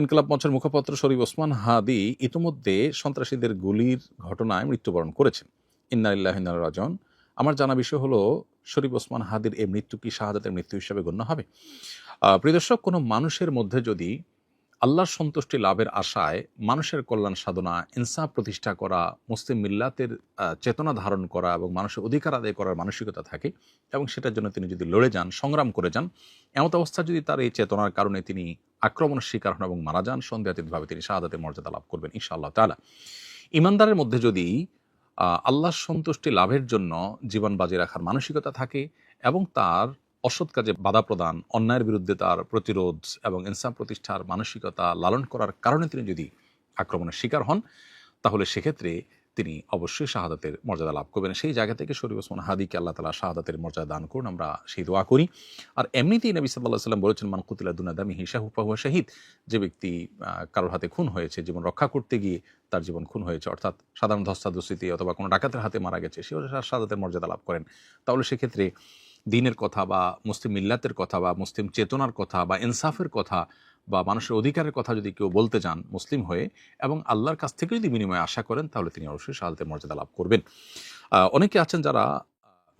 ইনকিলাব মঞ্চের মুখপাত্র শরীফ ওসমান হাদি ইতিমধ্যে সন্ত্রাসীদের গুলির ঘটনায় মৃত্যুবরণ করেছেন। ইন্না লিল্লাহি ওয়া ইন্না ইলাইহি রাজিউন। আমার জানা বিষয় হলো, শরীফ ওসমান হাদির এই মৃত্যু কি শাহাদাতের মৃত্যু হিসেবে গণ্য হবে? প্রিয় দর্শক, কোনো মানুষের মধ্যে যদি আল্লাহর সন্তুষ্টি লাভের আশায় মানুষের কল্যাণ সাধনা, ইনসাফ প্রতিষ্ঠা করা, মুসলিম মিল্লাতের চেতনা ধারণ করা এবং মানুষের অধিকার আদায় করার মানসিকতা থাকে এবং সেটার জন্য তিনি যদি লড়ে যান, সংগ্রাম করে যান, এমত অবস্থা যদি তার এই চেতনার কারণে তিনি আক্রমণের শিকার হন এবং মারা যান, সন্দেহাতীতভাবে তিনি শাহাদাতের মর্যাদা লাভ করবেন ইনশাআল্লাহ তাআলা। ইমানদারের মধ্যে যদি আল্লাহর সন্তুষ্টি লাভের জন্য জীবন বাজি রাখার মানসিকতা থাকে এবং তার অসৎ কাজে বাধা প্রদান, অন্যায়ের বিরুদ্ধে তার প্রতিরোধ এবং ইনসাফ প্রতিষ্ঠার মানসিকতা লালন করার কারণে তিনি যদি আক্রমণের শিকার হন, তাহলে সেক্ষেত্রে তিনি অবশ্যই শাহাদাতের মর্যাদা লাভ করবেন। সেই জায়গা থেকে শরীফ ওসমান হাদিকে আল্লাহ তাআলা শাহাদাতের মর্যাদা দান করুন, আমরা সেই দোয়া করি। আর এমনিতেই নবী সাল্লাল্লাহু আলাইহি ওয়াসাল্লাম বলেছেন, মান কুতিলা দুনা দামিহি ফাহুয়া শাহিদ। যে ব্যক্তি কারোর হাতে খুন হয়েছে, জীবন রক্ষা করতে গিয়ে তার জীবন খুন হয়েছে, অর্থাৎ সাধারণ ধস্তাধস্তিতে অথবা কোনো ডাকাতের হাতে মারা গেছে, সেও শাহাদাতের মর্যাদা লাভ করেন। তাহলে সেক্ষেত্রে দ্বীনের কথা বা মুসলিম মিল্লাতের কথা বা মুসলিম চেতনার কথা বা ইনসাফের কথা বা মানুষের অধিকারের কথা যদি কেউ বলতে যান মুসলিম হয়ে এবং আল্লাহর কাছ থেকে যদি বিনিময়ে আশা করেন, তাহলে তিনি অবশ্যই শাহাদাতের মর্যাদা লাভ করবেন। অনেকে আছেন যারা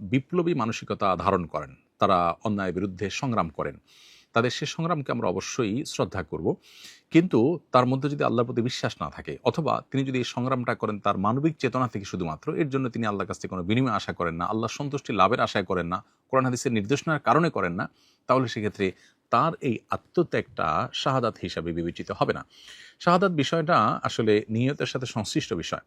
বিপ্লবী মানসিকতা ধারণ করেন, তারা অন্যায়ের বিরুদ্ধে সংগ্রাম করেন, তাদের সে সংগ্রামকে আমরা অবশ্যই শ্রদ্ধা করব। কিন্তু তার মধ্যে যদি আল্লাহর প্রতি বিশ্বাস না থাকে, অথবা তিনি যদি এই সংগ্রামটা করেন তার মানবিক চেতনা থেকে শুধুমাত্র, এর জন্য তিনি আল্লাহর কাছ থেকে কোনো বিনিময় আশা করেন না, আল্লাহর সন্তুষ্টি লাভের আশায় করেন না, কোরআন হাদিসের নির্দেশনার কারণে করেন না, তাহলে সেক্ষেত্রে তার এই আত্মত্যাগটা শাহাদাত হিসাবে বিবেচিত হবে না। শাহাদাত বিষয়টা আসলে নিয়তের সাথে সংশ্লিষ্ট বিষয়।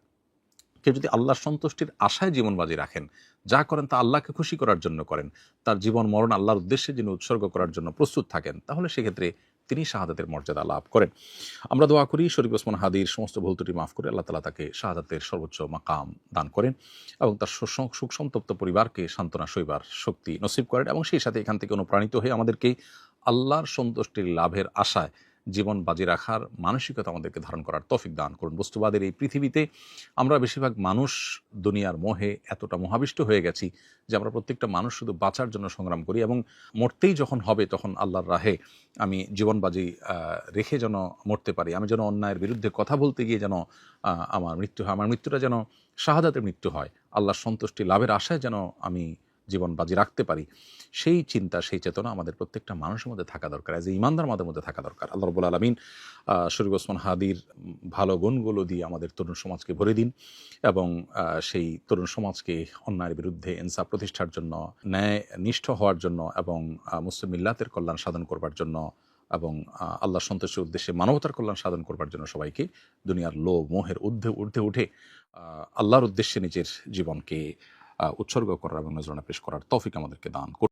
কেউ যদি আল্লাহর সন্তুষ্টির আশায় জীবন বাজি রাখেন, যা করেন তা আল্লাহকে খুশি করার জন্য করেন, তার জীবন মরণ আল্লাহর উদ্দেশ্যে যিনি উৎসর্গ করার জন্য প্রস্তুত থাকেন, তাহলে সেক্ষেত্রে তিনি শাহাদাতের মর্যাদা লাভ করেন। আমরা দোয়া করি শরীফ ওসমান হাদির সমস্ত ভুল ত্রুটি মাফ করে আল্লাহ তাআলা তাকে শাহাদাতের সর্বোচ্চ মাকাম দান করেন এবং তার সুখ সন্তপ্ত পরিবারকে সান্ত্বনা সইবার শক্তি নসিব করেন এবং সেই সাথে এখান থেকে অনুপ্রাণিত হয়ে আমাদেরকে আল্লাহর সন্তুষ্টির লাভের আশায় জীবন বাজি রাখার মানসিকতা আমাদেরকে ধারণ করার তৌফিক দান করুন। বস্তুবাদের এই পৃথিবীতে আমরা বেশিরভাগ মানুষ দুনিয়ার মোহে এতটা মোহাবিষ্ট হয়ে গেছি যে আমরা প্রত্যেকটা মানুষ শুধু বাঁচার জন্য সংগ্রাম করি এবং মরতেই যখন হবে তখন আল্লাহর রাহে আমি জীবন বাজি রেখে যেন মরতে পারি, আমি যেন অন্যায়ের বিরুদ্ধে কথা বলতে গিয়ে যেন আমার মৃত্যু হয়, আমার মৃত্যুটা যেন শাহাদাতের মৃত্যু হয়, আল্লাহর সন্তুষ্টি লাভের আশায় যেন আমি জীবন বাজি রাখতে পারি, সেই চিন্তা, সেই চেতনা আমাদের প্রত্যেকটা মানুষের মধ্যে থাকা দরকার, এজ এ ইমানদার আমাদের মধ্যে থাকা দরকার। আল্লাহ রাব্বুল আলামিন শরীফ ওসমান হাদির ভালো গুণগুলো দিয়ে আমাদের তরুণ সমাজকে ভরে দিন এবং সেই তরুণ সমাজকে অন্যায়ের বিরুদ্ধে ইনসাফ প্রতিষ্ঠার জন্য, ন্যায় নিষ্ঠ হওয়ার জন্য এবং মুসলিম মিল্লাতের কল্যাণ সাধন করবার জন্য এবং আল্লাহর সন্তুষ্টির উদ্দেশ্যে মানবতার কল্যাণ সাধন করবার জন্য সবাইকে দুনিয়ার লোভ মোহের ঊর্ধ্বে উঠে আল্লাহর উদ্দেশ্যে নিজের জীবনকে উৎসর্গ করার এবং নজরানা পেশ করার তৌফিক আমাদেরকে দান করুন।